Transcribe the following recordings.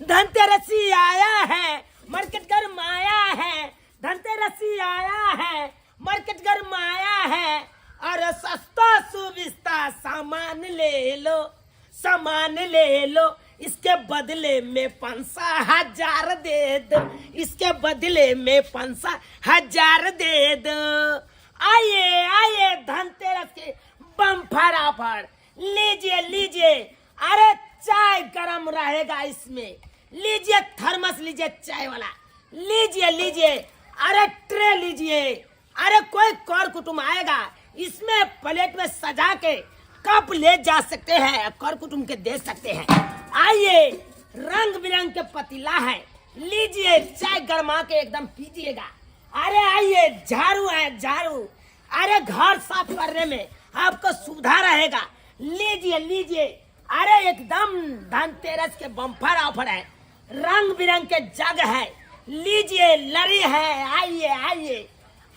धनतेरसी आया है मार्केट गरमाया है, धनतेरसी आया है मार्केट गरमाया है। अरे सस्ता सुविस्ता सामान ले लो, सामान ले लो, इसके बदले में 5,000 दे दो, इसके बदले में 5,000 दे दो। आइए आइए धनतेरस के बम्पर ऑफर लीजिए लीजिए। अरे चाय गरम रहेगा इसमें, लीजिए थर्मस लीजिए चाय वाला, लीजिए लीजिए। अरे ट्रे लीजिए, अरे कोई कर कुटुम आएगा इसमें प्लेट में सजा के कप ले जा सकते हैं, कर कुटुम के दे सकते हैं। आइए रंग बिरंग के पतीला है, लीजिए चाय गरमा के एकदम पीजिएगा। अरे आइए झाड़ू है झाड़ू, अरे घर साफ करने में आपको सुविधा रहेगा, लीजिए लीजिए। अरे एकदम धनतेरस के बम्पर ऑफर है, रंग बिरंग के जग है, लीजिए लड़ी है। आइए आइए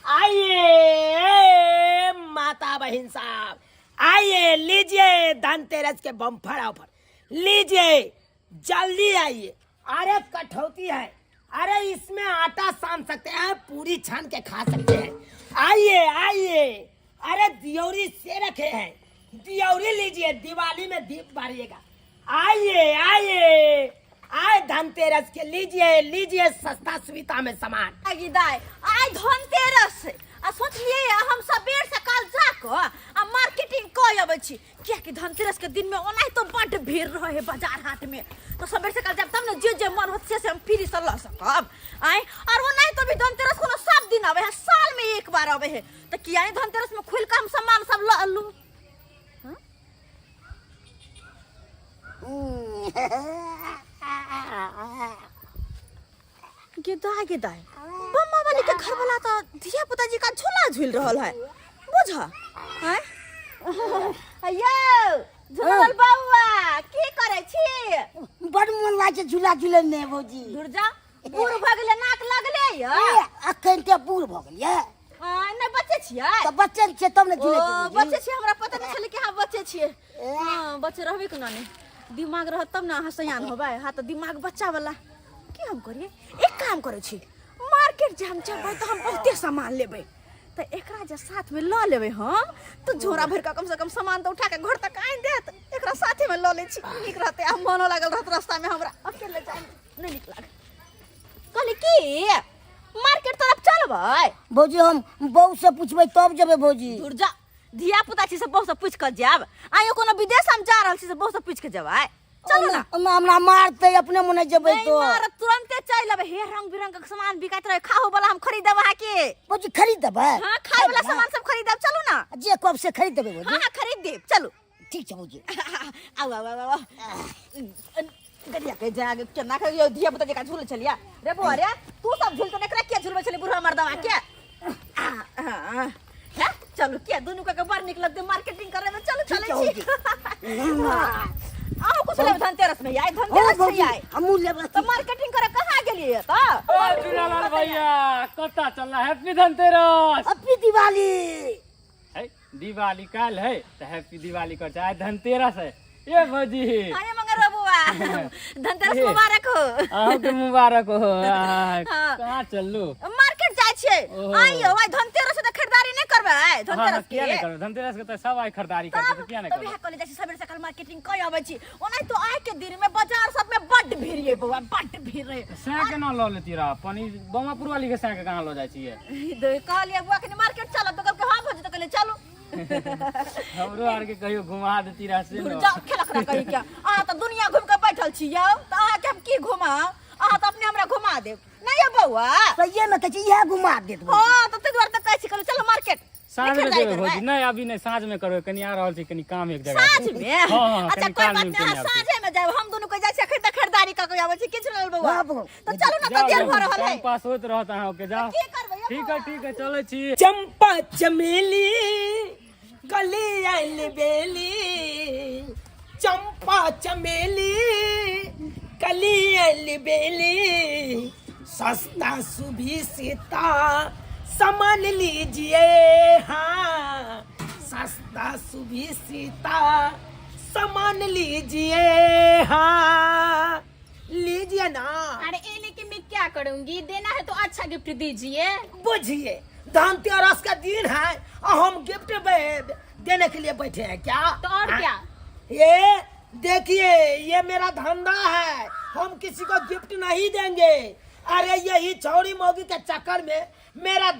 आइए माता बहन साहब, आइए लीजिए धनतेरस के बम्पर ऑफर, लीजिए जल्दी आइए। अरे कठौती है, अरे इसमें आटा सान सकते हैं, पूरी छान के खा सकते हैं। आइए आइए। अरे दियोरी से रखे हैं, दियोरी लीजिए, दिवाली में दीप बारिएगा। आइए आइए आए धनतेरस के लीजिए लीजिए सस्ता सुविधा में सामान। आगे आज धनतेरस आ सोचलिए हम सबेर सकाल जाको आ मार्केटिंग कय अबै छी, किया कि धनतेरस के दिन में ओनाही तो बड़ भीड़ रहे बाजार हाट में, तो सबेर सकाल जब तब न जे मन होत से हम फ्री से ल सकब। आय और ओनाही तो भी धनतेरस कोनो सब दिन आवे है, साल में एक बार आवे है, तो किया धनतेरस में खुल के हम सामान सब ल लू। गिदाय गिदाय बम्मा वाली के घर वाला तो धिया पुता जी का झूला झूल रहल है, बुझा हैं? अयो झूलल बउआ की करे छी? बड़ मन लागे छै झूला झूले में भौजी। दूर जा, बूढ़ भ गेले, नाक लगले य अखन ते बूढ़ भ गेलिए। नै बच्चे छियै? त बच्चे छियै तब ने झूले ओ बच्चे छियै, हमरा पता नै छले कि हां बच्चे छियै। हां बच्चे रहबे कि नै, दिमाग रहत तब ना हसयान होबै, हां त दिमाग बच्चा वाला। की हम करिए, एक काम करे छी, मार्केट जे हम चलबै त हम बहुते सामान लेबै, त एकरा जे साथ में ल लेबै हम, तो झोरा भर के कम से कम सामान तो उठा के घर तक आइन देत, एकरा साथे में ल ले छी, नीक रहते। हम मनो लागल रहत रास्ता में, हमरा अकेले जाए नै नीक लाग। कहली की मार्केट तरफ चलबै? भौजी हम बहू से पूछबै तब जेबै भौजी। दूर जा, धिया पुता छी से बहु से पूछ के जाब, आइयो कोनो विदेश हम जा रहल छी से बहु से पूछ के जेबै। चलो ना, हमरा मारते अपने मने जेबै तो मार तुरंते चल लेबै। हे रंग बिरंग के सामान बिकात रहे, खाओ वाला हम खरीद देब अहाँ के। भौजी खरीद देबै? हां खाए वाला सामान सब खरीद देब, चलू ना। जे कब से खरीद देबै भौजी। हां खरीद देब, चलू। ठीक छै भौजी। आओ आओ आओ गरिया के जाग केना के यो धिया पुता जका झूल चलिया रे बुआ रे, तू सब झूल तो नेकरा के झूलबै छली बुढ़वा मर्दवा के? है चलू के दोनों का बार निकलत मार्केटिंग करे में, चलो चले छी। आओ कुछ ले धनतेरस में आए, धनतेरस में आए हमू लेबै तो मार्केटिंग करे कहां गेलिए त? ओ चुनालाल भैया कता चल रहा है? हैप्पी धनतेरस। हैप्पी दिवाली। है दिवाली काल है तो हैप्पी दिवाली कर जाए, धनतेरस है ये भौजी। हां ये मंगर बुआ धनतेरस मुबारक हो। आपके मुबारक हो। कहां चललू? मार्केट जाय छिए। आइयो भाई धनतेरस से खरीदारी नहीं करबै? धनतेरस किया नहीं करबै? धनतेरस के तो सब आई खरीदारी करते तो किया नहीं करबै? तो बिहार कॉलेज जैसे सबेर सकाल मार्केटिंग कय आबै छी, ओनाइ तो आइ के दिन में बाजार सब में बड़ भीड़ है बुआ, बड़ भीड़ है। सै के ना ल लेती रहा पानी बमापुर वाली के सै के कहां ल जाय छिए? दे कहलिए बुआ के मार्केट चल, तो कहल के हां भौजी, तो कहले चलो। हमरो आर के कहियो घुमा देती रहा से दूर जाओ खेला करा कहि क्या। आ तो दुनिया घूम के बैठल छी यौ, त आ के हम की घुमा? आ तो अपने हमरा घुमा देब नहीं है बउआ? सही में कह यह घुमा देत। हां तो ते द्वार तक कहै छी चलो मार्केट साँझ में जेबै भौजी। नहीं अभी नहीं, साँझ में करबै, कनी आ रहल छी कनी काम एक जगह। साँझ में? हां अच्छा कोई बात नहीं, साँझे में जाब, हम दोनों कोई जाय छी खरीदारी क के आबै छी, किछ लेल बउआ। तो चलो ना, तो देर भ रहल है, पास होत रहत अहाँ के जाओ। की करबै? ठीक है चले छी। चंपा चमेली कली आइल बेली, चंपा चमेली कली आइल बेली, सस्ता सुभिक्षिता सामान लीजिए। हाँ सस्ता सुभिक्षिता सामान लीजिए। हाँ लीजिए ना। अरे ये लेके मैं क्या करूंगी, देना है तो अच्छा गिफ्ट दीजिए। बुझिए धनतेरस का दिन है और हम गिफ्ट देने के लिए बैठे हैं क्या? तो और हाँ? क्या? ये देखिए ये मेरा धंधा है, हम किसी को गिफ्ट नहीं देंगे। अरे यही चौड़ी मोगी के चक्कर में मेरा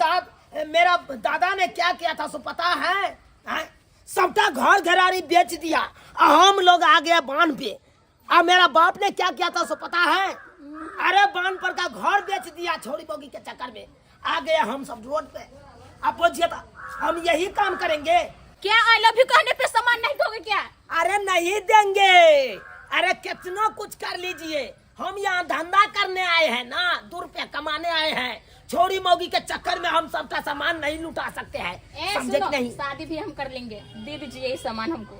दादा ने क्या किया था सो पता है? हाँ? सबका घर घरारी बेच दिया और हम लोग आ गए बांध पे। और मेरा बाप ने क्या किया था सो पता है? अरे बांध पर का घर बेच दिया छोड़ी बोगी के चक्कर में। आ गए हम सब रोड पे। अब पूछिए तो हम यही काम करेंगे क्या आई लव यू कहने पे सामान नहीं दोगे क्या? अरे नहीं देंगे। अरे कितना कुछ कर लीजिए, हम यहाँ धंधा करने आए हैं ना, 2 रुपया कमाने आए हैं। छोड़ी मोगी के चक्कर में हम सबका सामान नहीं लुटा सकते हैं, समझे कि नहीं? शादी भी हम कर लेंगे, दे दीजिए ये सामान हमको।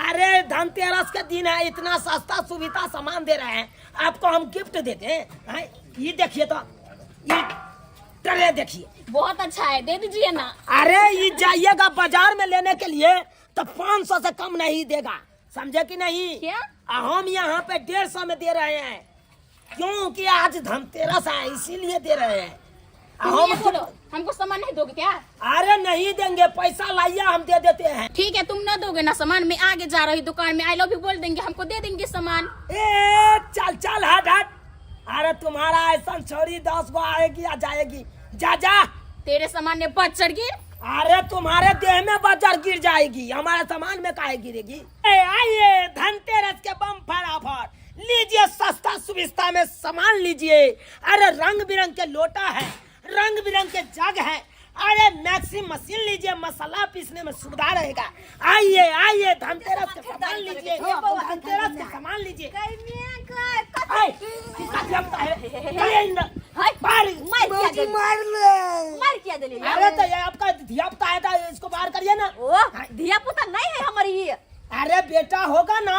अरे धनतेरस का दिन है, इतना सस्ता सुविधा सामान दे रहे हैं, आपको हम गिफ्ट देते हैं। ये देखिए तो, ये ट्रे देखिए, बहुत अच्छा है, दे दीजिए ना। अरे ये जाइएगा बाजार में लेने के लिए तो 500 से कम नहीं देगा, समझे कि नहीं? क्या? हम यहाँ पे 150 में दे रहे हैं, क्योंकि आज धनतेरस है इसीलिए दे रहे हैं। हम बोलो हमको सामान नहीं दोगे क्या? अरे नहीं देंगे, पैसा लाइए हम दे देते हैं। ठीक है, तुम न दोगे ना सामान, मैं आगे जा रही दुकान में आई लव यू बोल देंगे, हमको दे देंगे सामान। चल चल हट हट। अरे तुम्हारा ऐसा छोड़ी 10 गो आएगी या जाएगी, जा जा। तेरे सामान में बच चढ़ गई। अरे तुम्हारे देह में बजर गिर जाएगी, हमारे सामान में काहे गिरेगी? आइए धनतेरस के बम्पर ऑफर लीजिए, सस्ता सुविस्ता में सामान लीजिए। अरे रंग बिरंग के लोटा है, रंग बिरंग के जग है। अरे मैक्सी मशीन लीजिए, मसाला पीसने में सुविधा रहेगा। आइए आइए धनतेरस के सामान लीजिए, धनतेरस के सामान लीजिए। अरे तो ये आपका धिया पुता है तो इसको बाहर करिए ना। धिया पुता नहीं है हमारी ये। अरे बेटा होगा ना।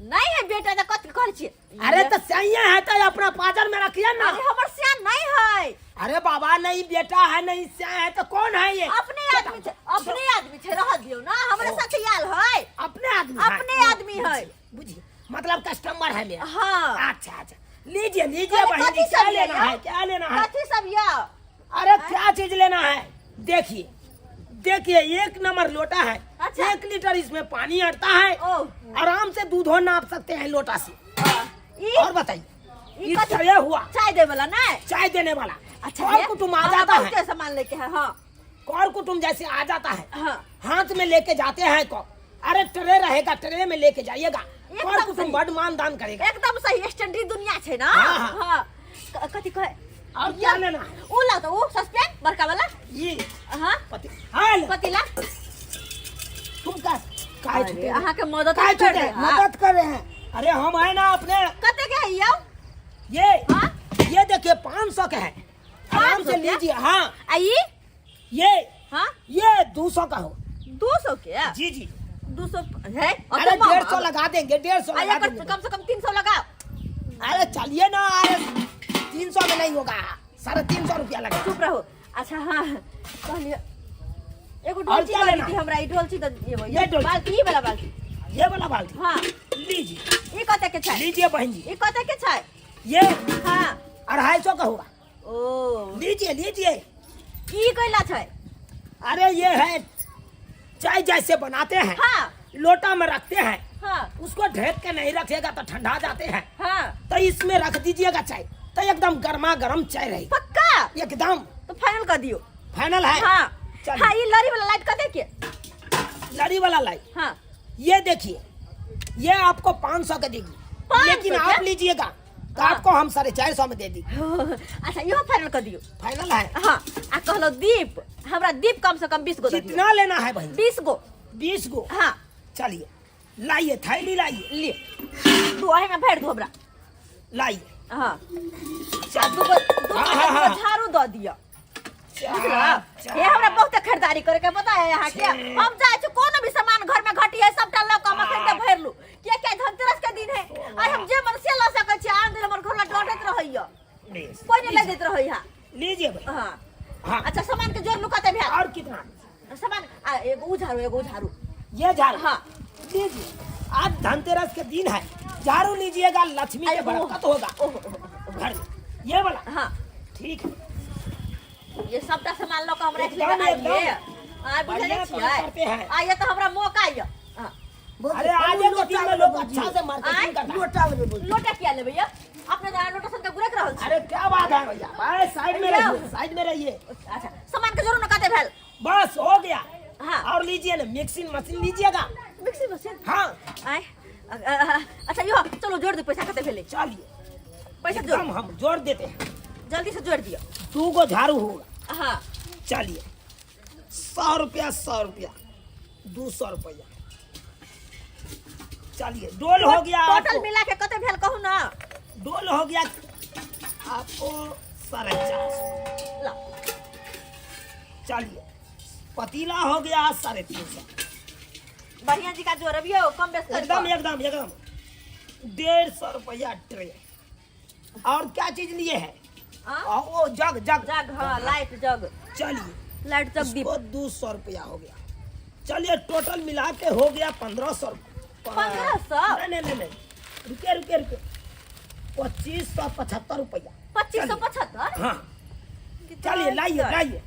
नहीं है बेटा, तो कथी कर छी? अरे तो सैया है तो अपना पाजर में रखिए ना। अरे हमर सियान नहीं है। अरे बाबा नहीं बेटा है नहीं सैया है तो कौन है ये? अपने आदमी छे रह दियो ना, हमरे साथ याल है। अपने आदमी है? अपने आदमी है, बुझिए मतलब कस्टमर है मेरा। हाँ। अच्छा अच्छा लीजिए लीजिए बहन जी, क्या लेना है क्या लेना है? कथी सब या? अरे क्या चीज लेना है? देखिए देखिए 1 नंबर लोटा है। अच्छा। 1 लीटर इसमें पानी अटता है, आराम से दूध नाप सकते हैं लोटा से। और बताइए ये ट्रे हुआ चाय दे वाला ना, चाय देने वाला। अच्छा और कुटुम आ जाता है, क्या सामान लेके है? हाँ और कुटुम जैसे आ जाता है हाँ। हाथ में लेके जाते हैं को। अरे ट्रे रहेगा, ट्रे में लेके जाइएगा, एकदम और कुटुम सही। बड़ मान दान करेगा। एकदम सही, स्टैंडर्ड दुनिया छे ना। हाँ, हाँ। हाँ कथी कहे? और क्या लेना है? उ ला तो वो सस्पेंड बड़का वाला। ये हाँ पति हाँ ले। पतिला। तुम का काहे अरे छूटे? अहाँ के मदद काहे कर छूटे? दे। हाँ। मदद कर रहे हैं। अरे हम है ना अपने कते के है यो? ये हाँ? ये देखिए 500 के है, आराम 500 से के? लीजिए। हाँ आई ये हाँ 200 का हो। 200 के? जी जी 200 है? अरे 150 लगा देंगे, 150 लगा देंगे। कम से कम 300 लगाओ। अरे चलिए ना, अरे 300 में नहीं होगा, 350 रुपया लगा। चुप रहो। अच्छा हाँ कहलिए एगो और ढोलची क्या वाली लेना? थी हमरा, ई ढोलची तो ये ढोलची। बाल्टी, ई वाला बाल्टी। ये वाला बाल्टी हाँ लीजिए ई कते के छै? लीजिए बहन जी। ई कते के छै? ये हाँ 250 का होगा, ओ लीजिए लीजिए। ई कैला छै? अरे ये है चाय जैसे बनाते हैं, हाँ लोटा में रखते हैं, हाँ उसको ढक के नहीं रखेगा तो ठंडा जाते हैं, हाँ तो इसमें रख दीजिएगा चाय, तो एकदम गर्मा गर्म चाय रहेगी पक्का। एकदम। तो फाइनल कर दियो। फाइनल है? हाँ चलिए। हाँ ई लड़ी वाला लाइट कते के? लड़ी वाला लाइट हाँ ये देखिए, ये आपको 500 का देगी, 500 लेकिन आप क्या? लीजिएगा तो हाँ। आपको हम 450 में दे दी। अच्छा इहो फाइनल कर दियो। फाइनल है? हाँ आ कहलो दीप, हमरा दीप कम से कम 20 गो दे दियो। कितना लेना है भाई? 20 गो। 20 गो। हाँ चलिए लाइए, थैली लाइए, ले तू आहे में भर दो हमरा। लाइए। हाँ चल। दू हाँ। झाड़ू दो दिया। चल। ये हमरा बहुत खरीदारी करे के पता है यहाँ के। हम जाए छी कोनो भी सामान घर में घटी है सबटा ल के हम खरीद के भर लू। के धनतेरस के दिन है, आज हम जे मन से ला सके छी। आन दिन हमर घर में डटत रहइया, कोई नहीं ले देत रहइया। लीजिए भाई। हाँ हाँ। अच्छा सामान के जोर लुकाते भे। और कितना? सामान एगो झाड़ू, एगो झाड़ू। ये झाड़। हाँ लीजिए, आज धनतेरस के दिन है, झाड़ू लीजिएगा, लक्ष्मी के बरकत होगा घर में। ये वाला हाँ ठीक है। ये सबटा सामान लो के हम रख लेबे। एकदम, एकदम। आइए आ बुझे बढ़िया नहीं काम करते छियै हैं। आइए तो हमरा मौका आइए। हाँ अरे आज के दिन में लोग अच्छा से मार्केटिंग करता है। लोटा वाले बोल लोटा क्या लेबे ये अपने जहाँ लोटा संग गुरक रहल छी। अरे क्या बात है भैया, भाई साइड में रहिए, साइड में रहिए। अच्छा सामान के जरूर न काटे भेल। बस हो गया। हाँ और लीजिए ना, मिक्सिंग मशीन लीजिएगा। मिक्सी मशीन हाँ आए अच्छा यो चलो जोड़ दे पैसा कते भेले। चलिए, पैसा जोड़ एकदम हम जोड़ देते हैं। जल्दी से जोड़ दियो। 2 गो झाड़ू होगा। हाँ चलिए 100 रुपया, 100 रुपया, 200 रुपया। चलिए डोल हो गया टोटल आपको। मिला के कते भेल कहू ना। डोल हो गया आपको 450। ला चलिए पतीला हो गया 350। बढ़िया जी का जोड़बियो कम बेस कर एकदम एकदम एकदम 150 रुपया ट्रे। और क्या चीज लिए है? हाँ वो जग जग जग हाँ लाइट जग चलिए लाइट जग दीप। इसको 200 रुपया हो गया। चलिए टोटल मिला के हो गया 1500 रुपया। 1500? नहीं नहीं नहीं, रुके रुके रुके, 2575 रुपया। 2575। हाँ चलिए लाइए लाइए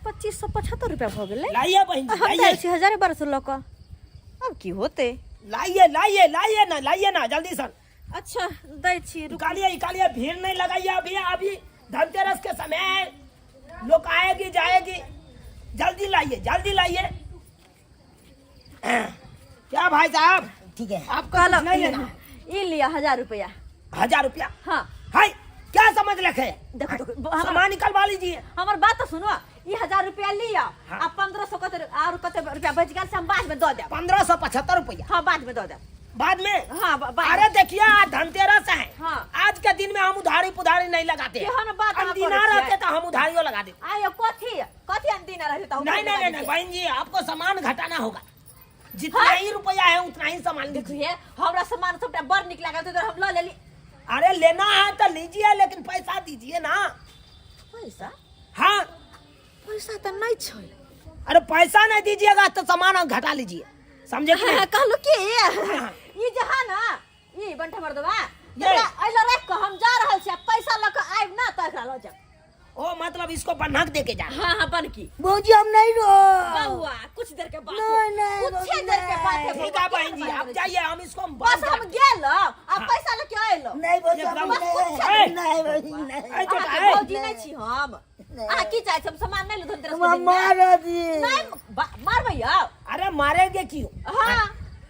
2575 रुपया हो गेलै। लाइए बहन जी हम लाइए। 1200 लक अब की होते। लाइए लाइए लाइए ना जल्दी सर। अच्छा दै छी रुक। निकालिए निकालिए, भीड़ नहीं लगाइए अभी। अभी धनतेरस के समय है, लोग आएगी जाएगी। जल्दी लाइए जल्दी लाइए। क्या भाई साहब, ठीक है। आपका कुछ नहीं लेना? ई लिया 1000 रुपया। 1000 रुपया? हाँ हाय क्या समझ रखे? देखो देखो सामान निकलवा लीजिए। हमर बात तो सुनो। ई 1000 रुपया लिया हाँ। आ 1500 कते और कते रुपया बच गेल से हम बाद में दो देब। 1575 रुपया हाँ बाद में दो देब। बाद में? हाँ बाद अरे देखिए आज धनतेरस है। हाँ। आज के दिन में हम उधारी पुधारी नहीं लगाते। ये हम बात अहाँ अंदीना करै रहते तो हम उधारियों लगा देते। आयो कथी कथी अंदीना रहते तो नहीं नहीं नहीं नहीं बहन जी, आपको सामान घटाना होगा। जितना हाँ? ही रुपया है उतना ही सामान लीजिए। देखिए हमरा सामान सबटा बड़ निक लागल तो हम ल लेली। अरे लेना है तो लीजिए, लेकिन पैसा दीजिए ना। पैसा हाँ पैसा तो नहीं छै। अरे पैसा नहीं दीजिएगा तो सामान घटा लीजिए, समझे कि नहीं? कहलो की हाँ। ई जहां ना ई बंठा मर्दवा ये। ऐला रख के हम जा रहल छी पैसा ल के आइब ना त एकरा ल जा। ओ मतलब इसको बन्हक दे के जा। हां हां बन की भौजी हम नहीं रो। बउआ कुछ देर के बाद नहीं, नहीं, कुछ बउआ, देर के बाद है ठीक है बहन जी, आप जाइए, हम इसको बस हम गेल आ पैसा लेके आइलो। नहीं भौजी हम एकदम। नहीं। नहीं भौजी नहीं। ए, छोटा, अहाँ ए। भौजी नहीं छी हम। अहाँ की चाहे हम सामान नहीं लो धनतेरस के दिन में? मार दी। नहीं मारबै यौ। अरे मारेंगे क्यों? हां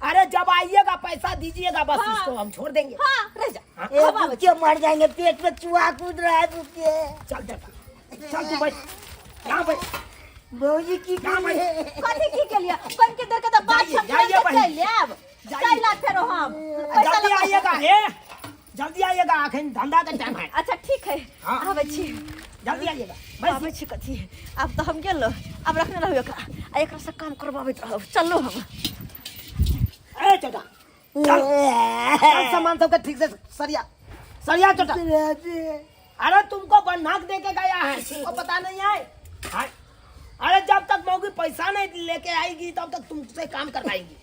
अरे जब आइएगा पैसा दीजिएगा, बस हाँ। इसको हम छोड़ देंगे। हां रह जा। हाँ। ए भूखे मर जाएंगे, पेट में चूहा कूद रहा है भूखे। चल चल चल तू बैठ यहाँ बैठ। भौजी की यहाँ बैठ। कथी की के लिए कन के देर के त बात जाइए, हम जाइए चल बहिन। लेब। जाइए। चल फेरो हम पैसा जल्दी लगा- आइएगा हे, जल्दी आइएगा, अखन धंधा का टाइम है। अच्छा ठीक है हाँ। आबै छी। जल्दी आइएगा आबै बस। छी कथी अब तो हम गेल अब रखने रहू एकरा आ एकरा से काम करबाबैत रहब। चलो हम ए छोटा चल सामान सबका ठीक से सरिया सरिया छोटा। अरे तुमको बन्हक दे के गया है, तुमको पता नहीं है? हाँ। अरे जब तक मौगी पैसा नहीं लेके आएगी तब तक तुमसे काम करवाएगी,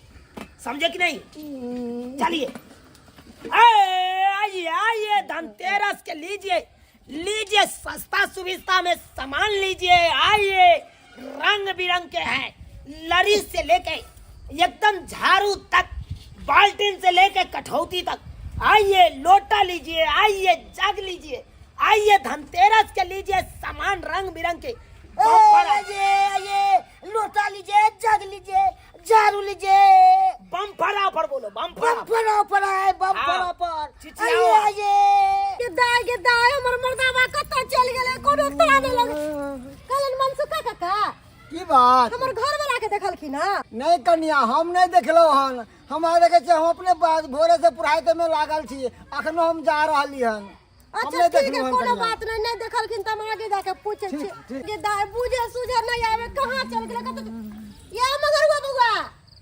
समझे कि नहीं? चलिए आइए आइए, धनतेरस के लीजिए लीजिए, सस्ता सुविस्ता में सामान लीजिए। आइए रंग बिरंग के हैं, लड़ी से लेके एकदम झाड़ू तक, बाल्टीन से लेके कठौती तक। आइए लोटा लीजिए, आइए जग लीजिए, आइए धनतेरस के लीजिए सामान रंग बिरंग के। ये लोटा लीजिए, जग लीजिए, झाड़ू लीजिए। बम्पर ऑफर बोलो, बम्पर ऑफर। बम्पर ऑफर है, बम्पर हाँ। ऑफर। चिचियाओ। आइए के दाय हमर मर्दावा कत चल गेले कोनो ताने लग कलन मनसुका काका की बात? हमर घर वाला के देखलखिन ना। नहीं कन्या हम नहीं देखलो हन। हमारे देखे हम अपने भोरे से पढ़ाई में लागल छी, अखनो हम जा रहली हन। अच्छा ठीक है कोनो बात नहीं नहीं देखलखिन त हम आगे जाके पूछे छी। ठीक, ठीक। के दाय बुझे सुझे नहीं आवे कहां चल गेले कत ये मगर हुआ बउआ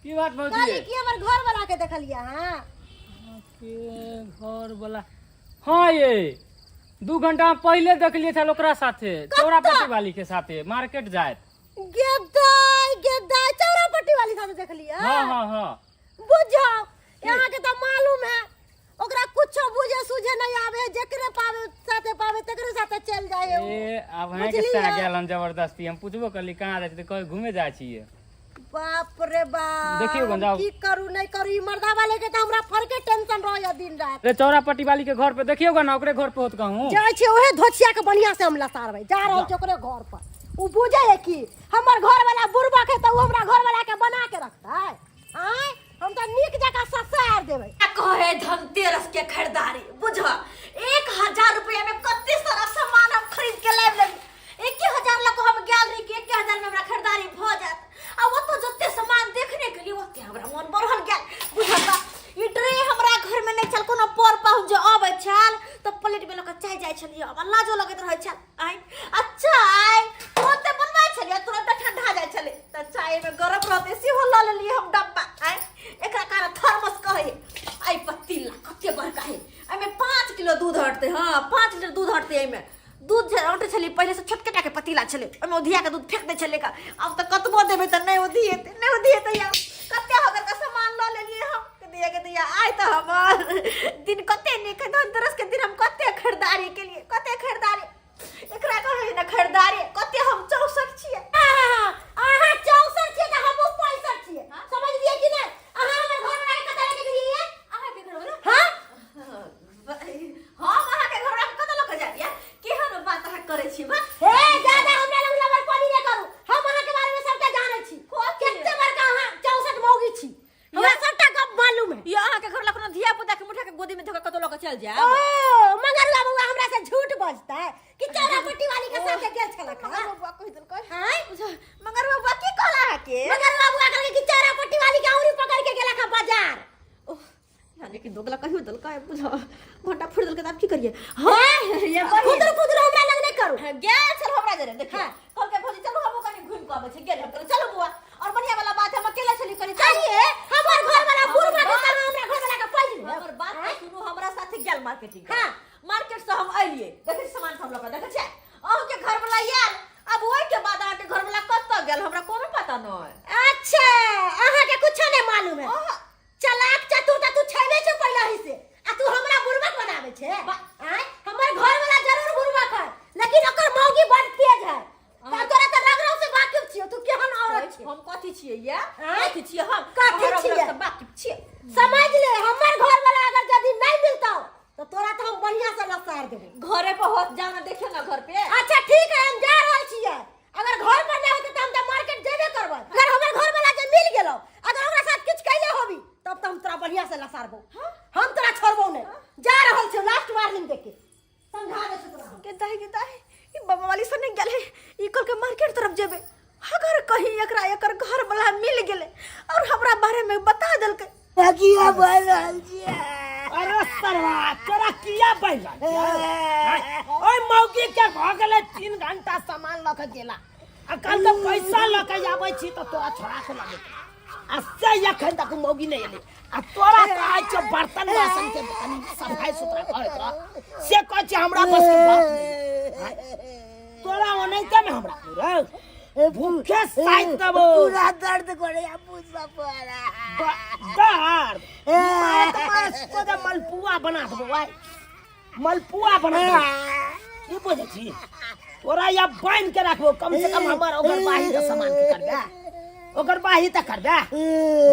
की बात काली भौजी? की हमर घर वाला के देखलिया। हां के घर वाला? हाँ ये 2 घंटा पहले देखलिए थे ओकरा साथे, चौरापट्टी वाली के साथे मार्केट जाए। गेदाय चौरापट्टी वाली साथे देखलिया। हाँ हाँ हाँ बुझो यहाँ के तो मालूम है ओकरा कुछो बुझे सुझे नहीं आवे, जेकरे पावे तकरे साथे चल जाए उ। ए अब है के सा गेलन जबरदस्ती हम पूछबो करली कहां जाती त कहीं घूमे जा छिए। बाप रे बाप, देखियो गंजाओ। की करू नहीं करू, ई मर्दा वाले के त हमरा फरके टेंशन रह दिन रात। रे चौरापट्टी वाली के घर पे देखियोगा ना, ओकरे घर पे होत कहूं जाय छै ओहे धोछिया के बढ़िया से हम लसारबै, जा रहल छै ओकरे घर पर। उ बुझे है कि हमर घर वाला बुरबा के त उ हमरा घर वाला के बना के रखतै। आय हम त नीक जगह ससार देबै। कहे धनतेरस के खरीदारी बुझ 1000 रुपया में कते सारा सामान हम खरीद के लाइब लेब। 1000 लक हम गेल रही कि 1000 में हमरा खरीदारी भ जात। आ वो तो जत्ते सामान देखने के लिए ओते हमरा मन बढ़ल गेल बुझता। ई ट्रे हमरा घर में नहीं चल, कोनो पर पहुंच जे आबै छल त प्लेट में लक चाय जाय छलिए, अब लाजो लगत रहै छल। आइ अच्छा आइ तुरंत बनबै छलिए, तुरंत ठंडा जाय छले त चाय में गरम रहते से हो ल लिए हम डब्बा। आइ एकरा कारण थर्मस कहे। आई पतीला कते बड़का है, एमे 5 किलो दूध हटते। हां 5 लीटर दूध हटते। एमे दूध हटे छली पहले से छोटके टाके पतीला छले, ओमे उधिया के दूध फेंक दे छले का। अब त कतबो देबे त नहीं उधिएते यार। कते होकर का सामान ल लेलिए हम के दिया। आइ त हमर दिन कते निक धनतेरस के दिन हम कते खरीदारी के लिए, कते खरीदारी एकरा कहे न खरीदारी कते हम 64 छिए। आहा 64 छिए त हमहु 65 छिए, समझ लिए कि नहीं? आहा हमर घर वाला के कते लेके गेलिए? आहा के घर वाला हां हम आहा के घर वाला के कते लोग जाइए। केहन बात अहाँ करे छी बा? हे ज्यादा हमरा लग लबर पानी नहीं करू, हम अहाँ के बारे में सबटा जाने छी। कते बड़का अहाँ 64 मौगी छी, हमरा सबटा गप मालूम है। ये अहाँ के घर वाला कोनो धिया पुता के मुठा के गोदी में धक कतो लोग चल जाए। ओ मंगरुआ बउआ हमरा से झूठ बजता है कि चौरापट्टी वाली के साथे गेल छलक। मगर बउआ कहि देल कह। हां मगर बउआ की कहला है के? मंगरुआ बउआ कहलकै कि चौरापट्टी वाली के औरी पकड़ के गेलक बाजार। ओह यानी कि दोगला कहियो देल का बुझा घंटा फोड़ देल के अब की करिए। हां ये खुदर हमरा लग नहीं करू। गेल चल हमरा जरे देख कल के भौजी चलो हम कनी घूम के आबे छै। गेल हम चलो बुआ। और बढ़िया वाला बात हम अकेला चली कनी चलिए हमर घर वाला बुरबा के संग हमरा घर वाला के पैज ले। हमर बात के सुनो, हमरा साथे गेल मार्केटिंग। हां मार्केट से हम आइलिए, देखे सामान हम लोग देखे छै। अहू के घर वाला यार अब ओइ के बाद आके घर वाला कत गेल हमरा कोनो पता नहीं। अच्छा अहाँ के कुछ नहीं मालूम है। चलाक चतुर त तू छैबे छ पहले ही से, आ तू हमरा बुरबक बनावे छे। आय हमर घर वाला जरूर बुरबक है, लेकिन ओकर मौगी बड़ तेज है। तोरा त रगरौ से वाकिफ छियो, तू केहन औरत छे? हम कथि छियै या? आँय? कथि छियै हम? कथि हमरा छियै? से वाकिफ छियै। समझ ले हमर घर वाला अगर यदि नहीं मिलता तो तोरा तो हम बढ़िया से लसार देबे। घरे पे होत जाना देखियो ना घर पे। अच्छा ठीक है हम जा रहल छियै, अगर घर पर नहीं होते तो हम त मार्केट जेबे करबै। अगर हमर घर वाला जे मिल गेलो, अगर ओकरा साथ किछ कैले होबी तब त हम तोरा बढ़िया से लसारबो। हम तोरा छोड़बो नहीं। जा रहल छियै लास्ट वार्निंग देके, समझा दे तोरा। के दाई ई बाबा वाली सने गेल है। ई कल के मार्केट तरफ जेबे, अगर कहीं एकरा एकर घर वाला मिल गेले और हमरा बारे में बता देलके किया बोल रहल छियै? अरे सरवा तोरा किया बैल ओए मौगी के भ गेले 3 घंटा सामान ल के गेला, आ कल के पैसा ल के आबै छी त तोरा छोड़ा के लगे आ से एखन तक मौगी नहीं एले। आ तोरा कहै छ बर्तन बासन के तनी सफाई सुथरा करत रह, से कहै छ हमरा बस के बात नहीं। तोरा ओनैते में हमरा पूरा भूखे साइड देबो। पूरा दर्द करे या पूछबा पड़ा दर्द मार तो दे मलपुआ बना देबो भाई, मलपुआ बना देबो। ई बुझै छी तोरा या बांध के रखबो, कम से कम हमर ओकर बाही के सामान के करबे, ओकर बाही त करबे,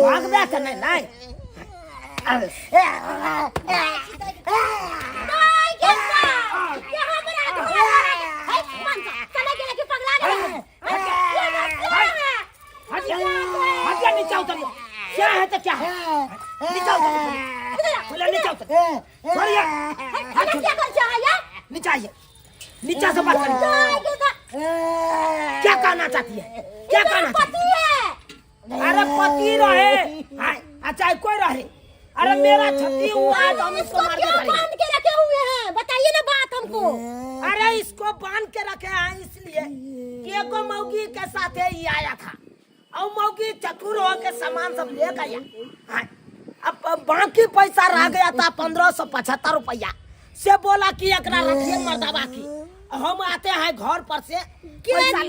भागबे त नहीं नहीं। अरे नहीं के हमरा है मन चले गेले कि पगला गेले। हटिया नीचे उतर। क्या है तो क्या है? नीचे उतर, बोला नीचे उतर। सॉरी क्या कर चाहे? नीचे आइए, नीचे से बात करिए। क्या कहना चाहती है? क्या कहना चाहती है? अरे पति रहे, अच्छा कोई रहे, अरे मेरा छठी हुआ है तो हम इसको मार के बांध के रखे हुए हैं, बताइए ना बात हमको। अरे इसको बांध के रखे हैं इसलिए कि एको मौगी के साथ ही आया था और मौगी चतुर हो के सामान सब ले गया। अब बाकी पैसा रह गया था 1575 रुपया, से बोला कि एकरा रखिए मर्दाबा की। हम आते हैं घर पर से पैसा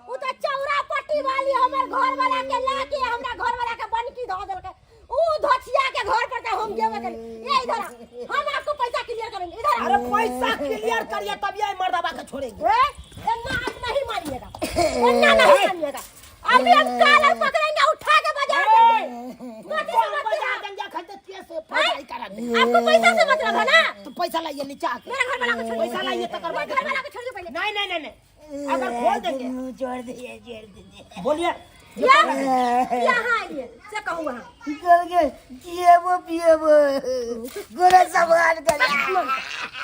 उ त चौरापट्टी वाली हमर घर वाला के लाके हमरा घर वाला के बनकी ध देलके। ऊ धोछिया के घर पर से हम जेबे करी। ये इधर आ, हम आपको पैसा क्लियर करेंगे। इधर आ। अरे पैसा क्लियर करिए तब ये मर्दबा के छोड़ेंगे। इतना आज नहीं मानिएगा, इतना नहीं मानिएगा। अभी हम कालर पकड़ेंगे, उठा के बजा देंगे। बजा देंगे, खलते केस फटाई करा देंगे। आपको पैसा से मतलब है ना? तो पैसा लाइए नीचे आके। मेरे घर वाला को छोड़, पैसा लाइए तकर बाद घर वाला को छोड़ दो पहले। नहीं नहीं नहीं नहीं, अगर खोल देंगे छोड़ दीजिए। बोलिए यहाँ आइए, से कहूँ वहाँ। गोरा सवाल कर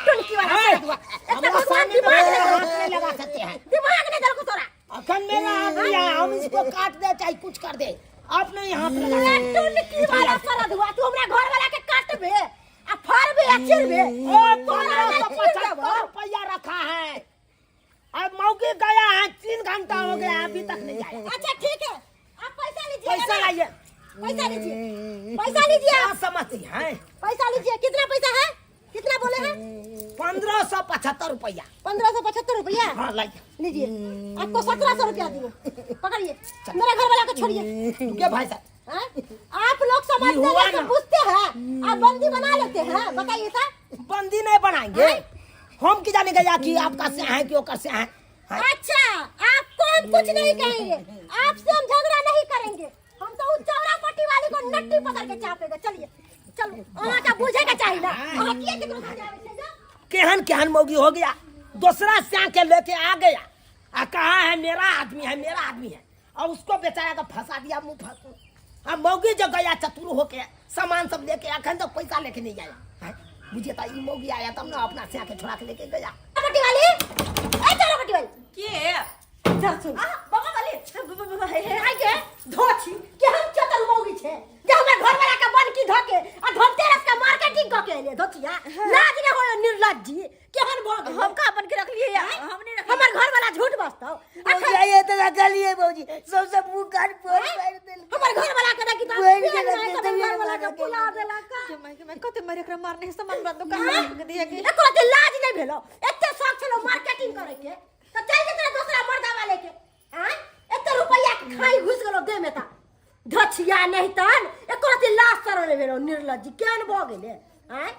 टुनकी वाला कर दुआ। इतना भगवान दिमाग नहीं लगा सकते हैं। दिमाग नहीं दल को तोरा। अखन मेरा आदमी है, हम इसको काट दे चाहे कुछ कर दे, आपने यहाँ पे लगा दिया। टुनकी वाला कर दुआ। तू हमरा घर वाला के काटबे आ फाड़बे आ चिरबे। ओ 1575 रुपया रखा है, अब मौके गया है, 3 घंटा हो गया अभी तक नहीं आया। अच्छा ठीक है, आप पैसा लीजिए। पैसा लाइए, पैसा लीजिए, पैसा लीजिए क्या आप। समझती हैं? पैसा लीजिए। कितना पैसा है? कितना बोले हैं? 1575 रुपया। 1575 रुपया। हाँ लाइए। लीजिए, आपको 1700 रुपया दिए। पकड़िए, मेरे घर वाला को छोड़िए। क्या भाई साहब, हाँ? आप लोग समाज ये हुआ में ना। पूछते हैं, आप बंदी बना लेते हैं। बताइए सर। बंदी नहीं बनाएंगे, हम की जाने गया कि आप कैसे हैं कि वो कैसे हैं। अच्छा, आपको हम कुछ नहीं कहेंगे, आपसे हम झगड़ा नहीं करेंगे। हम तो उस चौरा पट्टी वाली को नट्टी पकड़ के चापेगा। चलिए चलो, वहाँ का बुझेगा चाहिए ना। वहाँ किए कितना जावे से जा। केहन केहन मौगी हो गया, दूसरा स्या के लेके आ गया, आ कहा है मेरा आदमी है, मेरा आदमी है, और उसको बेचारा का फंसा दिया मुंह फंसू। अब मौगी जो गया चतुर होके सामान सब लेके, अखन तो पैसा लेके नहीं आया है। मुझे तो ये मौगी आया तब ना अपना स्या के छोड़ा के लेके गया। पट्टी वाली, ए चौरा पट्टी वाली के इधर सुन। बाबा वाली आई के धोछी के हम चतुर मौगी छे जे हमर घर वाला का बन की धके आ धनतेरस का मार्केटिंग क के ले धोछिया। लाज ने होय निर्लज्जी केहन भोग। हम का अपन के रख लिए यार, हमने रख हमर घर वाला झूठ बसतो। ये तो गलिए भौजी सबसे मुंह काट फोड़ कर दे। हमर घर वाला के की बोल के हमर घर वाला के बुला देला का। मैं कते मारे एकरा मारने सामान बंद कर दिया के। एको ते लाज नहीं भेलो, एते शौक छलो मार्केटिंग करे के, तो चल के तेरा दूसरा मर्दा वाले के हां एते रुपया के खाई घुस गेलो दे में ता धछिया नहीं तन एको ते लाज सरो नहीं भेलो निर्लज्जी केहन भ गेले। हां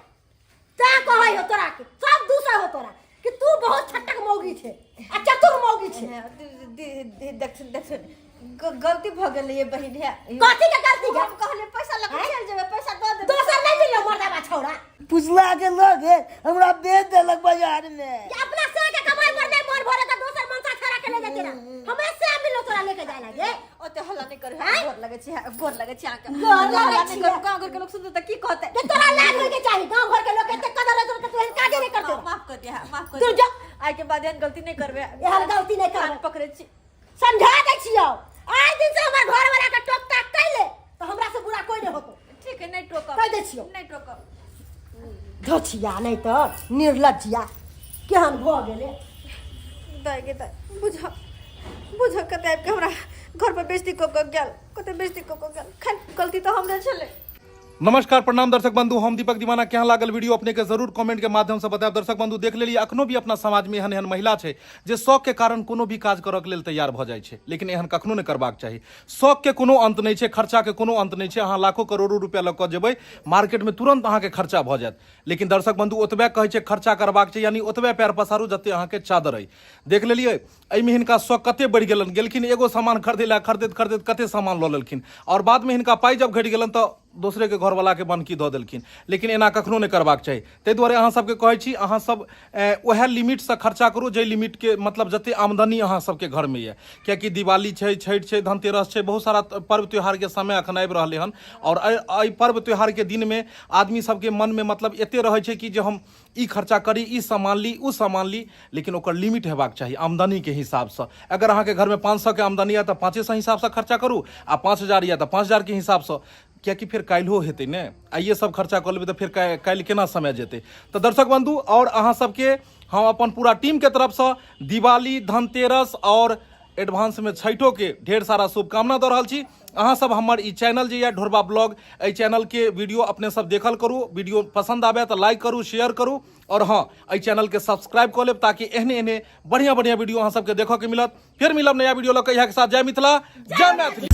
ता कहै हो तोरा के सब दूसरा हो तोरा कि तू बहुत छटक मौगी छे आ चतुर मौगी छे। देख गलती भ गेल ये बहिन है। कथी के गलती है? हम कहले पैसा लगा चल जेबे, पैसा दो दे। दोसर नहीं मिलो मर्दा बा छौड़ा पुछला के लोग हमरा बेच देलक बाजार में। कि अपना से के कमाई पर नहीं मन भरे तो दोसर मनसा छरा के ले जाते ना। हमें से मिलो तोरा लेके जाए लागे। ओते हल्ला नहीं करे, हैं? गोर लगे छी आके। गोर लगे छी। गांव घर के लोग सुनते त की कहते? कि तोरा लाज होके चाहिए गांव घर के लोग के कदर है तो तू काजे नहीं करते। माफ कर दिया, माफ कर तू दिया। जा। आइ के बाद एहन गलती नहीं करबे। एहन गलती नहीं करबे। कान पकड़े छी। समझा दे छियो, आज दिन से हमर घर वाला का टोक टाक कैले तो हमरा से बुरा कोई नहीं होतो। ठीक है, नहीं टोकब। कह दे छियो। नहीं टोकब। धछिया नहीं तो निर्लज्जिया केहन भ गेले। दाई के दाई बुझ कते आबि के हमरा घर पर बेइज्जती को गेल, कते बेइज्जती को गेल। खाली गलती तो हमरे छले। नमस्कार प्रणाम दर्शक बंधु, हम दीपक दीवाना। केहन लागल वीडियो अपने के जरूर कमेंट के माध्यम से बताएब। दर्शक बंधु देख लेलिए, अखनो भी अपना समाज में एहन एहन महिला छै जे शौक के कारण कोनो भी काज करऽ के लेल तैयार भऽ जाइ छै, लेकिन एहन कखनो नहि करबाक चाही। शौक के कोनो अंत नहीं छै, खर्चा के कोनो अंत नहीं छै। अहाँ लाखों करोड़ों रुपया लऽ कऽ जेबै मार्केट में तुरंत अहाँ के खर्चा भऽ जायत, लेकिन दर्शक बंधु ओतबे कहै छै खर्चा करबाक छै, यानी ओतबे पैर पसारू जते अहाँ के चादर अइ। देख लेलिए एहिमे हिनका शौक कते बढ़ि गेलखिन, एगो सामान खरीदै लए खरीदैत कते सामान लऽ लेलखिन, और बाद में हिनका पाई जब घटि गेलनि तऽ दूसरे के घर वाला के बनकी दऽ देलखिन। लेकिन एना कखनो नहीं करबाक चाही। ताहि दुआरे अहाँ सबके कहै छी अहाँ सब वएह लिमिट से खर्चा करू जे लिमिट के मतलब जते आमदनी अहाँ सबके घर में ये। कियाकि दिवाली छै, छठि छै, धनतेरस छै, बहुत सारा पर्व त्योहार के समय अखन आबि रहलै हन, और एहि पर्व त्योहार के दिन में आदमी सबके मन में मतलब एते रहै छै कि जे हम ई खर्चा करी, ई सामान ली, उ सामान ली, लेकिन ओकर लिमिट हेबाक चाही आमदनी के हिसाब से। अगर अहाँ के घर में 500 के आमदनी है तो 500 हिसाब से खर्चा करू, आ 5000 या तो 5000 के हिसाब से, कियाकि फिर काल्हो हेतै ने। आइए सब खर्चा कर लेबै तो फिर काल्हि केना समय जेतै। तो दर्शक बंधु और अहाँ सबके हम अपन पूरा टीम के तरफ से दिवाली, धनतेरस और एडवांस में छठो के ढेर सारा शुभकामना दऽ रहल छी। अहाँ सब हमर ई चैनल जे यऽ ढोरबा ब्लॉग, एहि चैनल के वीडियो अपने सब देखल करू। वीडियो पसंद आबे तो लाइक करू, शेयर करू, और हाँ एहि चैनल के सब्सक्राइब कऽ लेब ताकि एहने एहने बढ़िया बढ़िया वीडियो अहाँ सबके देखऽ के मिलत। फिर मिलब नया वीडियो लऽ के। इएह के साथ जय मिथिला, जय मैथिली।